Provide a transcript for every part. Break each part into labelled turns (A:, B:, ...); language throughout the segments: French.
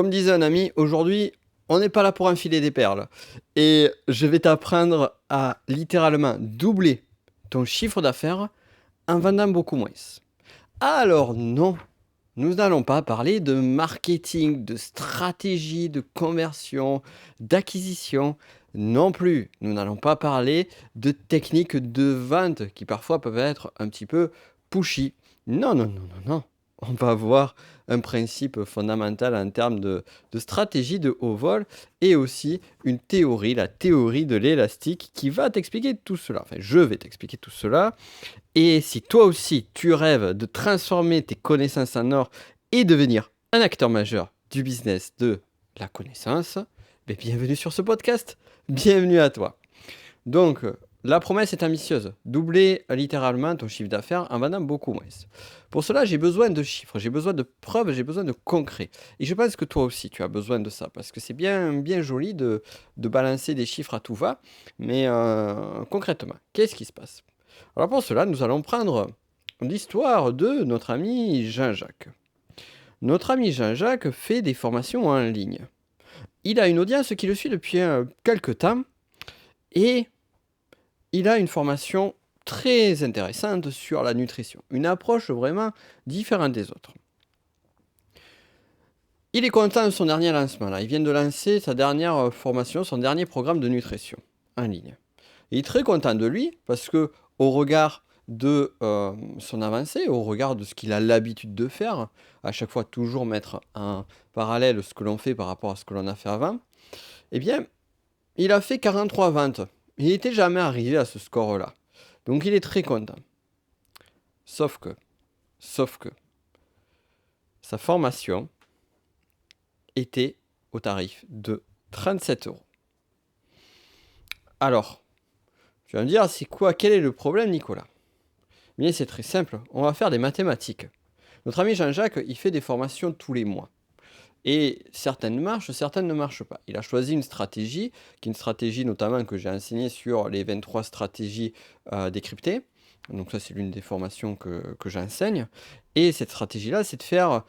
A: Comme disait un ami, aujourd'hui, on n'est pas là pour enfiler des perles. Et je vais t'apprendre à littéralement doubler ton chiffre d'affaires en vendant beaucoup moins. Alors non, nous n'allons pas parler de marketing, de stratégie, de conversion, d'acquisition. Non plus, nous n'allons pas parler de techniques de vente qui parfois peuvent être un petit peu pushy. Non, non, non, non, non. On va voir un principe fondamental en termes de stratégie de haut vol et aussi une théorie, la théorie de l'élastique qui va t'expliquer tout cela. Enfin, je vais t'expliquer tout cela. Et si toi aussi tu rêves de transformer tes connaissances en or et devenir un acteur majeur du business de la connaissance, bienvenue sur ce podcast, bienvenue à toi. Donc, la promesse est ambitieuse, doubler littéralement ton chiffre d'affaires en vendant beaucoup moins. Pour cela, j'ai besoin de chiffres, j'ai besoin de preuves, j'ai besoin de concret. Et je pense que toi aussi, tu as besoin de ça, parce que c'est bien, bien joli de balancer des chiffres à tout va, mais concrètement, qu'est-ce qui se passe? Alors pour cela, nous allons prendre l'histoire de notre ami Jean-Jacques. Notre ami Jean-Jacques fait des formations en ligne. Il a une audience qui le suit depuis quelques temps et il a une formation très intéressante sur la nutrition. Une approche vraiment différente des autres. Il est content de son dernier lancement. Là. Il vient de lancer sa dernière formation, son dernier programme de nutrition en ligne. Il est très content de lui parce que au regard de son avancée, au regard de ce qu'il a l'habitude de faire, à chaque fois toujours mettre en parallèle ce que l'on fait par rapport à ce que l'on a fait avant, eh bien, il a fait 43 ventes. Il n'était jamais arrivé à ce score-là. Donc il est très content. Sauf que, sa formation était au tarif de 37 euros. Alors, tu vas me dire, quel est le problème, Nicolas? Bien, c'est très simple, on va faire des mathématiques. Notre ami Jean-Jacques, il fait des formations tous les mois. Et certaines marchent, certaines ne marchent pas. Il a choisi une stratégie, qui est une stratégie notamment que j'ai enseignée sur les 23 stratégies décryptées. Donc ça, c'est l'une des formations que j'enseigne. Et cette stratégie-là, c'est de faire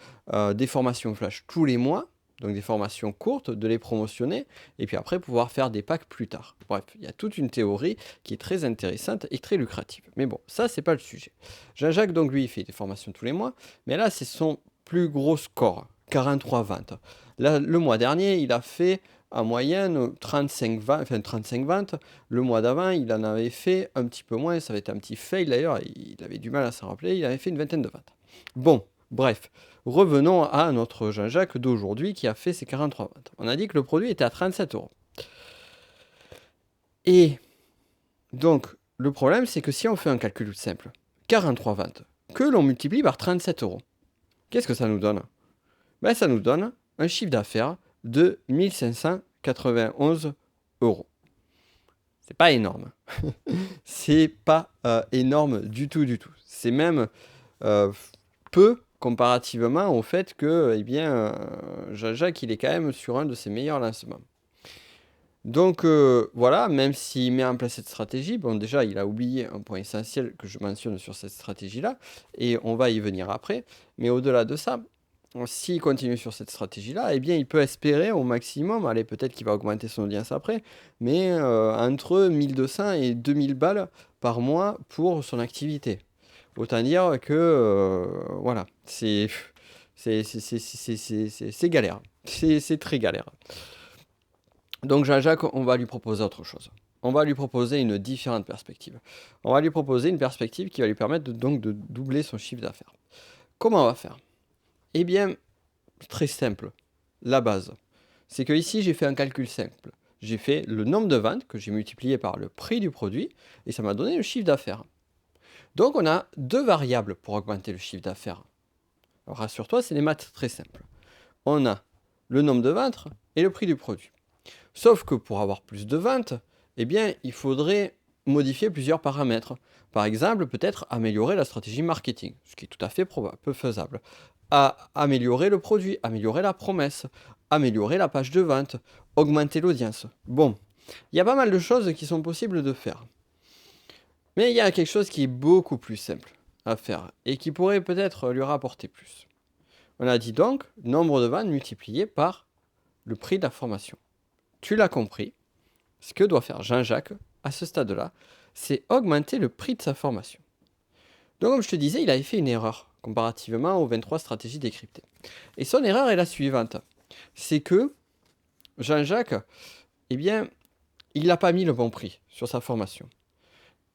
A: des formations flash tous les mois, donc des formations courtes, de les promotionner, et puis après pouvoir faire des packs plus tard. Bref, il y a toute une théorie qui est très intéressante et très lucrative. Mais bon, ça, c'est pas le sujet. Jean-Jacques, donc, lui, il fait des formations tous les mois, mais là, c'est son plus gros score, 43 ventes. Là, le mois dernier, il a fait en moyenne 35 ventes. Le mois d'avant, il en avait fait un petit peu moins, ça avait été un petit fail d'ailleurs, il avait du mal à s'en rappeler, il avait fait une vingtaine de ventes. Bon, bref, revenons à notre Jean-Jacques d'aujourd'hui qui a fait ses 43 ventes. On a dit que le produit était à 37 euros. Et donc, le problème, c'est que si on fait un calcul simple, 43 ventes, que l'on multiplie par 37 euros, qu'est-ce que ça nous donne? Ça nous donne un chiffre d'affaires de 1591 euros. C'est pas énorme. C'est pas énorme du tout, du tout. C'est même peu comparativement au fait que, Jean-Jacques, il est quand même sur un de ses meilleurs lancements. Donc voilà, même s'il met en place cette stratégie, bon déjà il a oublié un point essentiel que je mentionne sur cette stratégie-là, et on va y venir après, mais au-delà de ça, s'il continue sur cette stratégie-là, il peut espérer au maximum, allez peut-être qu'il va augmenter son audience après, mais entre 1200 et 2000 balles par mois pour son activité. Autant dire que, voilà, c'est galère, c'est très galère. Donc Jean-Jacques, on va lui proposer autre chose. On va lui proposer une différente perspective. On va lui proposer une perspective qui va lui permettre de doubler son chiffre d'affaires. Comment on va faire? Eh bien, très simple. La base. C'est que ici, j'ai fait un calcul simple. J'ai fait le nombre de ventes que j'ai multiplié par le prix du produit et ça m'a donné le chiffre d'affaires. Donc on a deux variables pour augmenter le chiffre d'affaires. Alors rassure-toi, c'est des maths très simples. On a le nombre de ventes et le prix du produit. Sauf que pour avoir plus de ventes, il faudrait modifier plusieurs paramètres. Par exemple, peut-être améliorer la stratégie marketing, ce qui est tout à fait peu faisable. Améliorer le produit, améliorer la promesse, améliorer la page de vente, augmenter l'audience. Bon, il y a pas mal de choses qui sont possibles de faire. Mais il y a quelque chose qui est beaucoup plus simple à faire et qui pourrait peut-être lui rapporter plus. On a dit donc nombre de ventes multiplié par le prix de la formation. Tu l'as compris, ce que doit faire Jean-Jacques à ce stade-là, c'est augmenter le prix de sa formation. Donc comme je te disais, il avait fait une erreur comparativement aux 23 stratégies décryptées. Et son erreur est la suivante. C'est que Jean-Jacques, eh bien, il n'a pas mis le bon prix sur sa formation.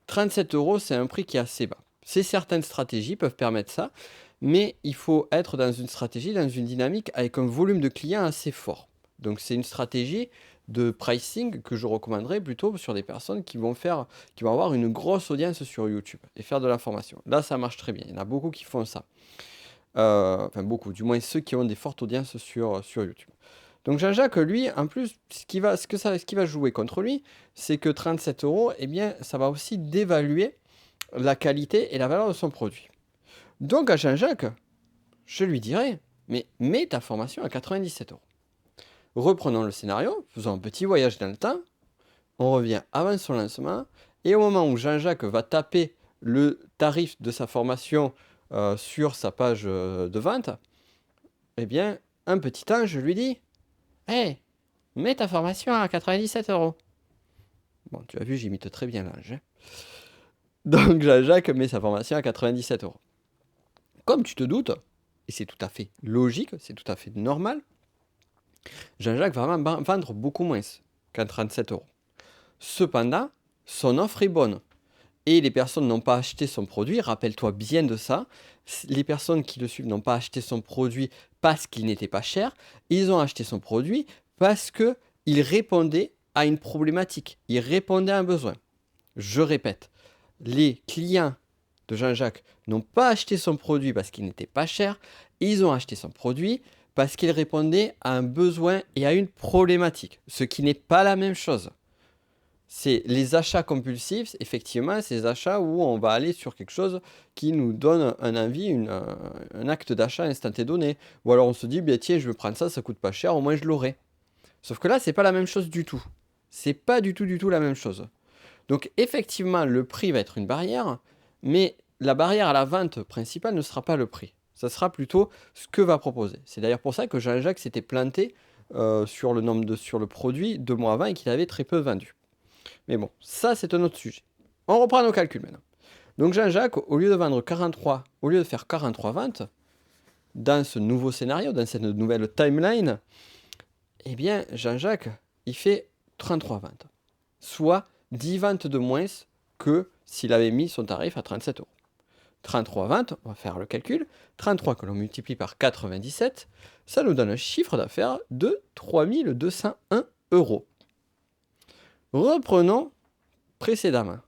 A: 37 €, c'est un prix qui est assez bas. Certaines stratégies peuvent permettre ça, mais il faut être dans une stratégie, dans une dynamique avec un volume de clients assez fort. Donc c'est une stratégie de pricing que je recommanderais plutôt sur des personnes qui vont avoir une grosse audience sur YouTube et faire de la formation. Là, ça marche très bien. Il y en a beaucoup qui font ça. Enfin beaucoup, du moins ceux qui ont des fortes audiences sur YouTube. Donc Jean-Jacques, lui, en plus, ce qui va jouer contre lui, c'est que 37 €, eh bien, ça va aussi dévaluer la qualité et la valeur de son produit. Donc à Jean-Jacques, je lui dirais, mais mets ta formation à 97 €. Reprenons le scénario, faisons un petit voyage dans le temps, on revient avant son lancement, et au moment où Jean-Jacques va taper le tarif de sa formation sur sa page de vente, eh bien, un petit ange lui dit, hey, mets ta formation à 97 €. Bon, tu as vu, j'imite très bien l'ange. Hein. Donc Jean-Jacques met sa formation à 97 €. Comme tu te doutes, et c'est tout à fait logique, c'est tout à fait normal, Jean-Jacques va vendre beaucoup moins qu'à 37 €. Cependant, son offre est bonne. Et les personnes n'ont pas acheté son produit, rappelle-toi bien de ça. Les personnes qui le suivent n'ont pas acheté son produit parce qu'il n'était pas cher. Ils ont acheté son produit parce qu'il répondait à une problématique. Il répondait à un besoin. Je répète, les clients de Jean-Jacques n'ont pas acheté son produit parce qu'il n'était pas cher. Ils ont acheté son produit parce qu'il répondait à un besoin et à une problématique, ce qui n'est pas la même chose. C'est les achats compulsifs, effectivement, ces achats où on va aller sur quelque chose qui nous donne un envie, un acte d'achat instantané. Ou alors on se dit, bien, tiens, je vais prendre ça, ça coûte pas cher, au moins je l'aurai. Sauf que là, c'est pas la même chose du tout. C'est pas du tout la même chose. Donc effectivement, le prix va être une barrière, mais la barrière à la vente principale ne sera pas le prix. Ça sera plutôt ce que va proposer. C'est d'ailleurs pour ça que Jean-Jacques s'était planté sur le produit 2 mois avant et qu'il avait très peu vendu. Mais bon, ça c'est un autre sujet. On reprend nos calculs maintenant. Donc Jean-Jacques, au lieu de faire 43 ventes, dans ce nouveau scénario, dans cette nouvelle timeline, eh bien Jean-Jacques, il fait 33 ventes. Soit 10 ventes de moins que s'il avait mis son tarif à 37 €. 33 ventes, on va faire le calcul, 33 que l'on multiplie par 97, ça nous donne un chiffre d'affaires de 3201 €. Reprenons précédemment.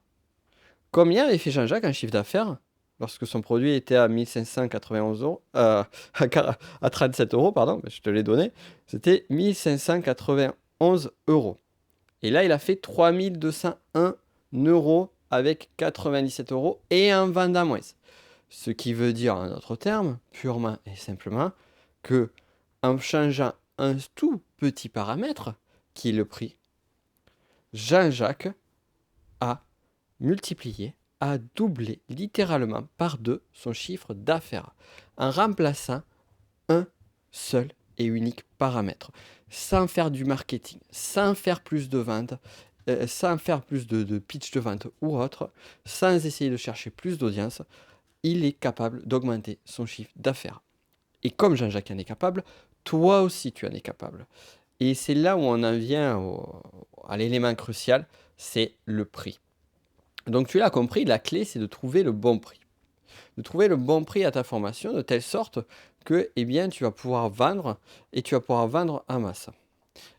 A: Combien avait fait Jean-Jacques en chiffre d'affaires lorsque son produit était à 1591 €, à 37 €, pardon, je te l'ai donné, c'était 1591 €. Et là, il a fait 3201 € avec 97 € et un vendant moins. Ce qui veut dire, en d'autres termes, purement et simplement, que en changeant un tout petit paramètre, qui est le prix, Jean-Jacques a multiplié, a doublé littéralement par 2 son chiffre d'affaires en remplaçant un seul et unique paramètre, sans faire du marketing, sans faire plus de ventes, sans faire plus de pitch de vente ou autre, sans essayer de chercher plus d'audience, il est capable d'augmenter son chiffre d'affaires. Et comme Jean-Jacques en est capable, toi aussi tu en es capable. Et c'est là où on en vient à l'élément crucial, c'est le prix. Donc tu l'as compris, la clé c'est de trouver le bon prix. De trouver le bon prix à ta formation de telle sorte que eh bien, tu vas pouvoir vendre et tu vas pouvoir vendre en masse.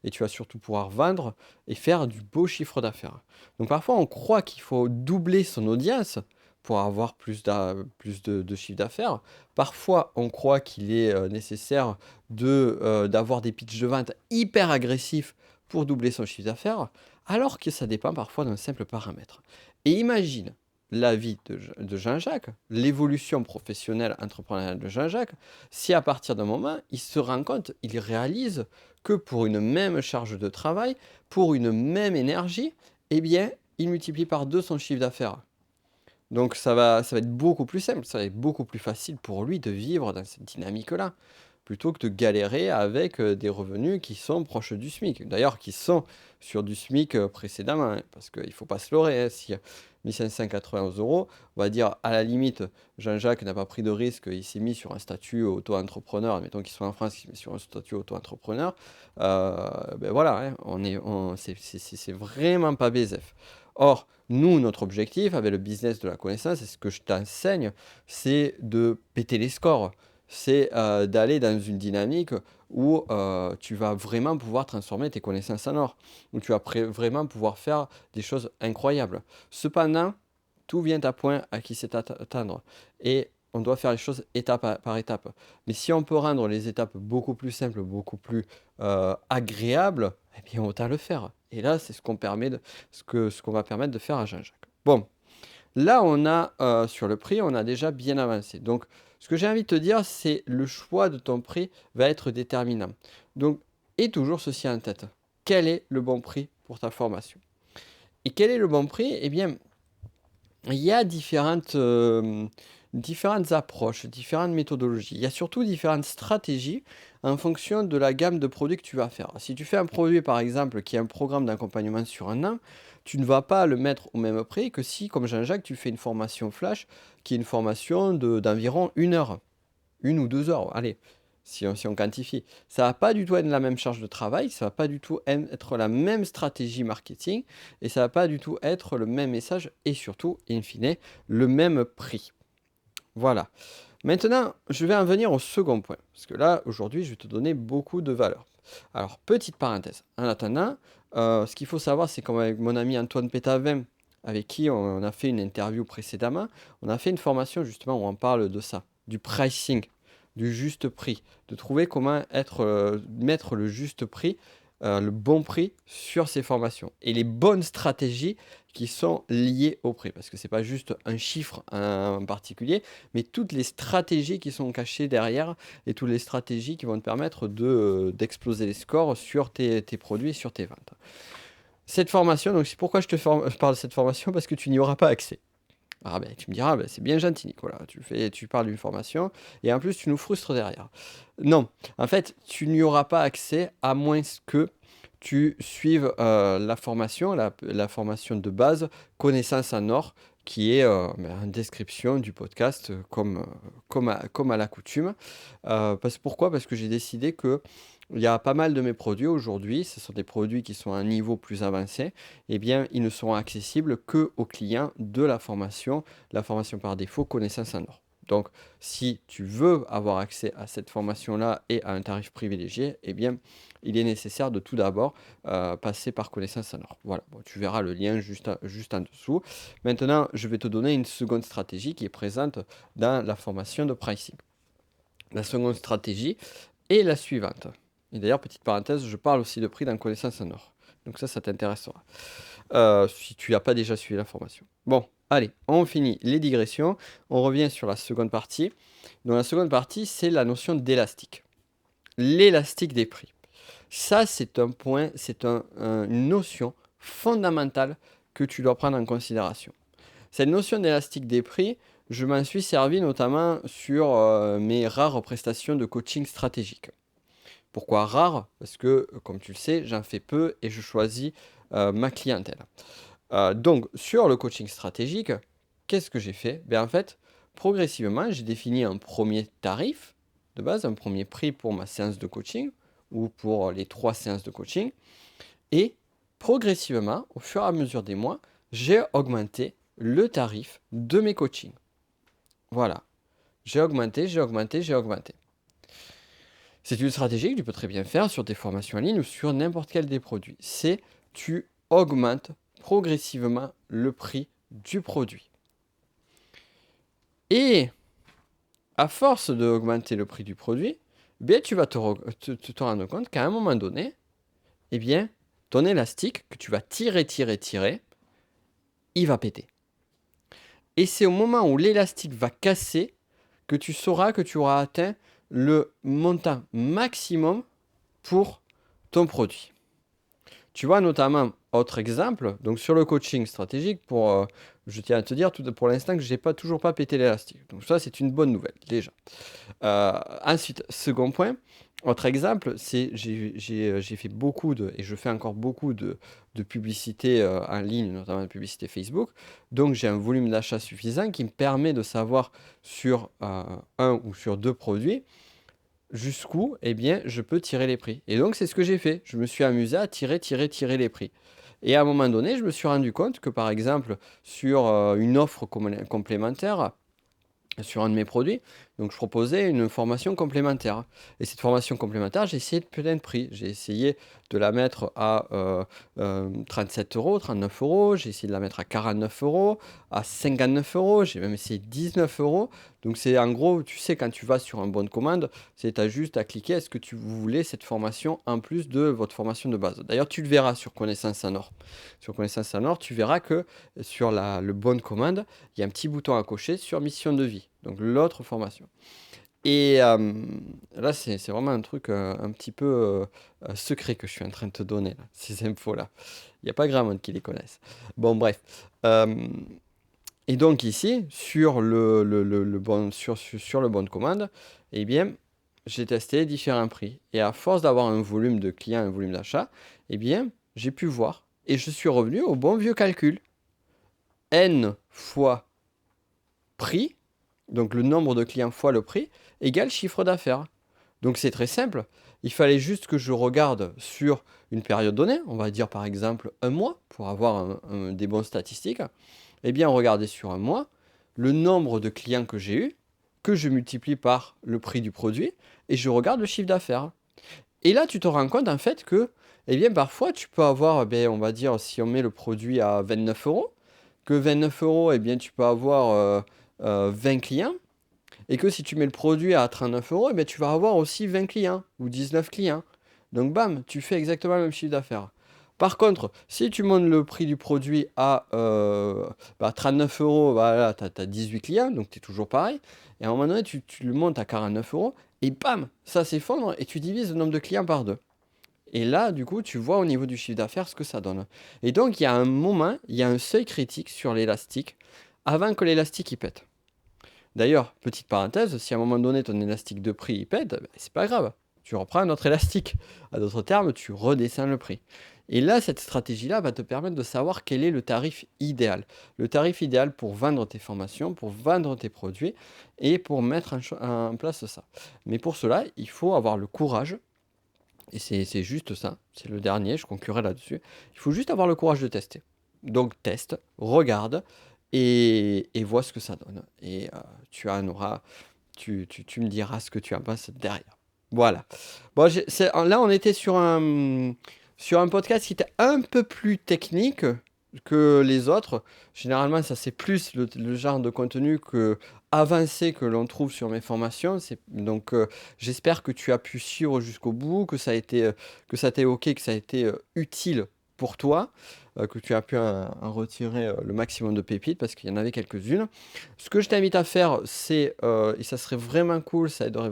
A: Et tu vas surtout pouvoir vendre et faire du beau chiffre d'affaires. Donc parfois on croit qu'il faut doubler son audience pour avoir plus de chiffre d'affaires. Parfois on croit qu'il est nécessaire d'avoir des pitchs de vente hyper agressifs pour doubler son chiffre d'affaires, alors que ça dépend parfois d'un simple paramètre. Et imagine la vie de Jean-Jacques, l'évolution professionnelle entrepreneuriale de Jean-Jacques, si à partir d'un moment, il se rend compte, il réalise que pour une même charge de travail, pour une même énergie, eh bien, il multiplie par 2 son chiffre d'affaires. Donc ça va être beaucoup plus simple, ça va être beaucoup plus facile pour lui de vivre dans cette dynamique-là. plutôt que de galérer avec des revenus qui sont proches du SMIC. D'ailleurs, qui sont sur du SMIC précédemment, hein, parce qu'il ne faut pas se leurrer. Hein, si 1591 euros, on va dire à la limite, Jean-Jacques n'a pas pris de risque, il s'est mis sur un statut auto-entrepreneur, admettons qu'il soit en France, il s'est mis sur un statut auto-entrepreneur. Ben voilà, hein, c'est vraiment pas BZF. Or, nous, notre objectif avec le business de la connaissance, et ce que je t'enseigne, c'est de péter les scores. C'est d'aller dans une dynamique où tu vas vraiment pouvoir transformer tes connaissances en or, où tu vas vraiment pouvoir faire des choses incroyables. Cependant, tout vient à point à qui sait atteindre. Et on doit faire les choses étape par étape. Mais si on peut rendre les étapes beaucoup plus simples, beaucoup plus agréables, eh bien autant le faire. Et là, c'est ce qu'on va permettre de faire à Jean-Jacques. Bon, là, on a sur le prix, on a déjà bien avancé. Donc, ce que j'ai envie de te dire, c'est le choix de ton prix va être déterminant. Donc, aie toujours ceci en tête. Quel est le bon prix pour ta formation? Et quel est le bon prix? Eh bien, il y a différentes approches, différentes méthodologies. Il y a surtout différentes stratégies en fonction de la gamme de produits que tu vas faire. Si tu fais un produit, par exemple, qui est un programme d'accompagnement sur un an, tu ne vas pas le mettre au même prix que si, comme Jean-Jacques, tu fais une formation flash, qui est une formation d'environ 1 heure, 1 ou 2 heures, allez, si on quantifie. Ça va pas du tout être la même charge de travail, ça va pas du tout être la même stratégie marketing, et ça va pas du tout être le même message, et surtout, in fine, le même prix. Voilà. Maintenant, je vais en venir au second point, parce que là, aujourd'hui, je vais te donner beaucoup de valeur. Alors, petite parenthèse. En attendant, ce qu'il faut savoir, c'est qu'avec mon ami Antoine Pétavin, avec qui on a fait une interview précédemment, on a fait une formation justement où on parle de ça, du pricing, du juste prix, de trouver comment mettre le juste prix, le bon prix sur ces formations et les bonnes stratégies qui sont liées au prix. Parce que ce n'est pas juste un chiffre en particulier, mais toutes les stratégies qui sont cachées derrière et toutes les stratégies qui vont te permettre d'exploser les scores sur tes produits, sur tes ventes. Cette formation, donc c'est pourquoi je parle de cette formation, parce que tu n'y auras pas accès. Ah ben, tu me diras, ben, c'est bien gentil Nicolas, tu parles d'une formation et en plus tu nous frustres derrière. Non, en fait, tu n'y auras pas accès à moins que tu suives la formation, la formation de base, Connaissance en or, qui est en description du podcast, comme à l'accoutume. Pourquoi? Parce que j'ai décidé que il y a pas mal de mes produits aujourd'hui, ce sont des produits qui sont à un niveau plus avancé, eh bien, ils ne seront accessibles qu'aux clients de la formation par défaut Connaissance en or. Donc, si tu veux avoir accès à cette formation-là et à un tarif privilégié, eh bien, il est nécessaire de tout d'abord passer par Connaissance en or. Voilà, bon, tu verras le lien juste en dessous. Maintenant, je vais te donner une seconde stratégie qui est présente dans la formation de pricing. La seconde stratégie est la suivante. Et d'ailleurs, petite parenthèse, je parle aussi de prix dans Connaissance en or. Donc ça t'intéressera. Si tu n'as pas déjà suivi la formation. Bon, allez, on finit les digressions. On revient sur la seconde partie. Donc la seconde partie, c'est la notion d'élastique. L'élastique des prix. Ça, c'est un point, c'est une notion fondamentale que tu dois prendre en considération. Cette notion d'élastique des prix, je m'en suis servi notamment sur mes rares prestations de coaching stratégique. Pourquoi rare? Parce que, comme tu le sais, j'en fais peu et je choisis ma clientèle. Donc, sur le coaching stratégique, qu'est-ce que j'ai fait? En fait, progressivement, j'ai défini un premier tarif de base, un premier prix pour ma séance de coaching ou pour les 3 séances de coaching. Et progressivement, au fur et à mesure des mois, j'ai augmenté le tarif de mes coachings. Voilà. J'ai augmenté. C'est une stratégie que tu peux très bien faire sur tes formations en ligne ou sur n'importe quel des produits. C'est tu augmentes progressivement le prix du produit. Et à force d'augmenter le prix du produit, tu vas te rendre compte qu'à un moment donné, ton élastique que tu vas tirer, il va péter. Et c'est au moment où l'élastique va casser que tu sauras que tu auras atteint le montant maximum pour ton produit. Tu vois, notamment, autre exemple, donc sur le coaching stratégique, je tiens à te dire pour l'instant que je n'ai toujours pas pété l'élastique. Donc ça, c'est une bonne nouvelle, déjà. Ensuite, second point, autre exemple, c'est j'ai fait et je fais encore beaucoup de publicité en ligne, notamment de publicité Facebook. Donc j'ai un volume d'achat suffisant qui me permet de savoir sur un ou sur deux produits jusqu'où je peux tirer les prix. Et donc c'est ce que j'ai fait. Je me suis amusé à tirer les prix. Et à un moment donné, je me suis rendu compte que par exemple, sur une offre complémentaire, sur un de mes produits. Donc, je proposais une formation complémentaire. Et cette formation complémentaire, j'ai essayé de péter le prix. J'ai essayé de la mettre à 37 euros, 39 euros. J'ai essayé de la mettre à 49 euros, à 59 euros. J'ai même essayé 19 euros. Donc, c'est en gros, tu sais, quand tu vas sur un bon de commande, c'est tu as juste à cliquer est-ce que vous voulez cette formation en plus de votre formation de base. D'ailleurs, tu le verras sur Connaissance en Or. Sur Connaissance en Or, tu verras que sur le bon de commande, il y a un petit bouton à cocher sur mission de vie, donc l'autre formation. Et là, c'est vraiment un truc un petit peu secret que je suis en train de te donner, là, ces infos-là. Il n'y a pas grand monde qui les connaissent. Bon, bref. Et donc ici, sur le bon, sur le bon de commande, eh bien, j'ai testé différents prix. Et à force d'avoir un volume de clients, un volume d'achat, eh bien, j'ai pu voir. Et je suis revenu au bon vieux calcul. N fois prix, donc le nombre de clients fois le prix, égale chiffre d'affaires. Donc c'est très simple. Il fallait juste que je regarde sur une période donnée, on va dire par exemple un mois, pour avoir des bonnes statistiques. Eh bien, regardez sur un mois le nombre de clients que j'ai eu, que je multiplie par le prix du produit, et je regarde le chiffre d'affaires. Et là, tu te rends compte en fait que, eh bien, parfois, tu peux avoir, on va dire, si on met le produit à 29 euros, que 29 euros, eh bien, tu peux avoir 20 clients, et que si tu mets le produit à 39 euros, eh bien, tu vas avoir aussi 20 clients ou 19 clients. Donc, bam, tu fais exactement le même chiffre d'affaires. Par contre, si tu montes le prix du produit à 39 euros, voilà, tu as 18 clients, donc tu es toujours pareil. Et à un moment donné, tu le montes à 49 euros, et bam, ça s'effondre, et tu divises le nombre de clients par deux. Et là, du coup, tu vois au niveau du chiffre d'affaires ce que ça donne. Et donc, il y a un moment, il y a un seuil critique sur l'élastique avant que l'élastique y pète. D'ailleurs, petite parenthèse, si à un moment donné ton élastique de prix il pète, c'est pas grave. Tu reprends un autre élastique. À d'autres termes, tu redescends le prix. Et là, cette stratégie-là va te permettre de savoir quel est le tarif idéal. Le tarif idéal pour vendre tes formations, pour vendre tes produits et pour mettre en place ça. Mais pour cela, il faut avoir le courage. Et c'est juste ça, c'est le dernier, je conclurai là-dessus. Il faut juste avoir le courage de tester. Donc teste, regarde et vois ce que ça donne. Et tu me diras ce que tu en penses derrière. Voilà. Bon, là, on était sur un podcast qui était un peu plus technique que les autres. Généralement, ça c'est plus le genre de contenu avancé que l'on trouve sur mes formations. Donc, j'espère que tu as pu suivre jusqu'au bout, que ça t'est OK, que ça a été utile pour toi, que tu as pu en retirer le maximum de pépites, parce qu'il y en avait quelques-unes. Ce que je t'invite à faire, c'est, et ça serait vraiment cool, ça m'aiderait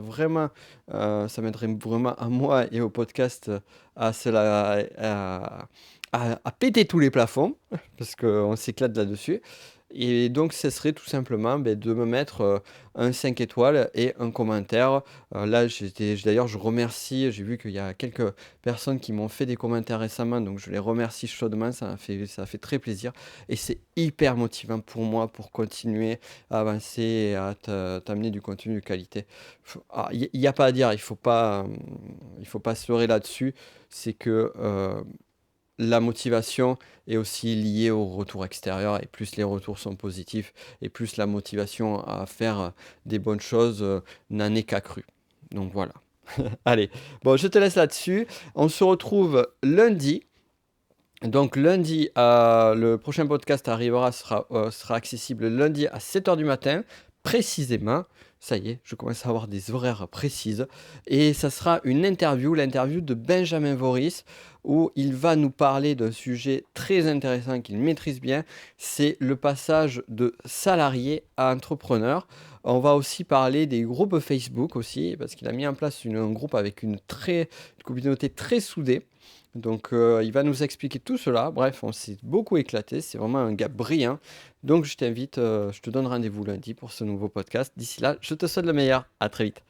A: vraiment à moi et au podcast à péter tous les plafonds, parce qu'on s'éclate là-dessus. Et donc, ce serait tout simplement de me mettre un 5 étoiles et un commentaire. Là, d'ailleurs, je remercie, j'ai vu qu'il y a quelques personnes qui m'ont fait des commentaires récemment, donc je les remercie chaudement, ça a fait très plaisir. Et c'est hyper motivant pour moi pour continuer à avancer et à t'amener du contenu de qualité. Il n'y a pas à dire, il faut pas se leurrer là-dessus. C'est que la motivation est aussi liée au retour extérieur, et plus les retours sont positifs et plus la motivation à faire des bonnes choses n'en est qu'accrue. Donc voilà. Allez, bon, je te laisse là-dessus. On se retrouve lundi. Donc lundi, le prochain podcast sera accessible lundi à 7h du matin, précisément. Ça y est, je commence à avoir des horaires précises. Et ça sera l'interview de Benjamin Voris, où il va nous parler d'un sujet très intéressant qu'il maîtrise bien. C'est le passage de salarié à entrepreneur. On va aussi parler des groupes Facebook aussi, parce qu'il a mis en place un groupe avec une communauté très soudée. Donc il va nous expliquer tout cela. Bref, on s'est beaucoup éclaté. C'est vraiment un gars brillant. Donc je t'invite, je te donne rendez-vous lundi pour ce nouveau podcast. D'ici là, je te souhaite le meilleur. À très vite.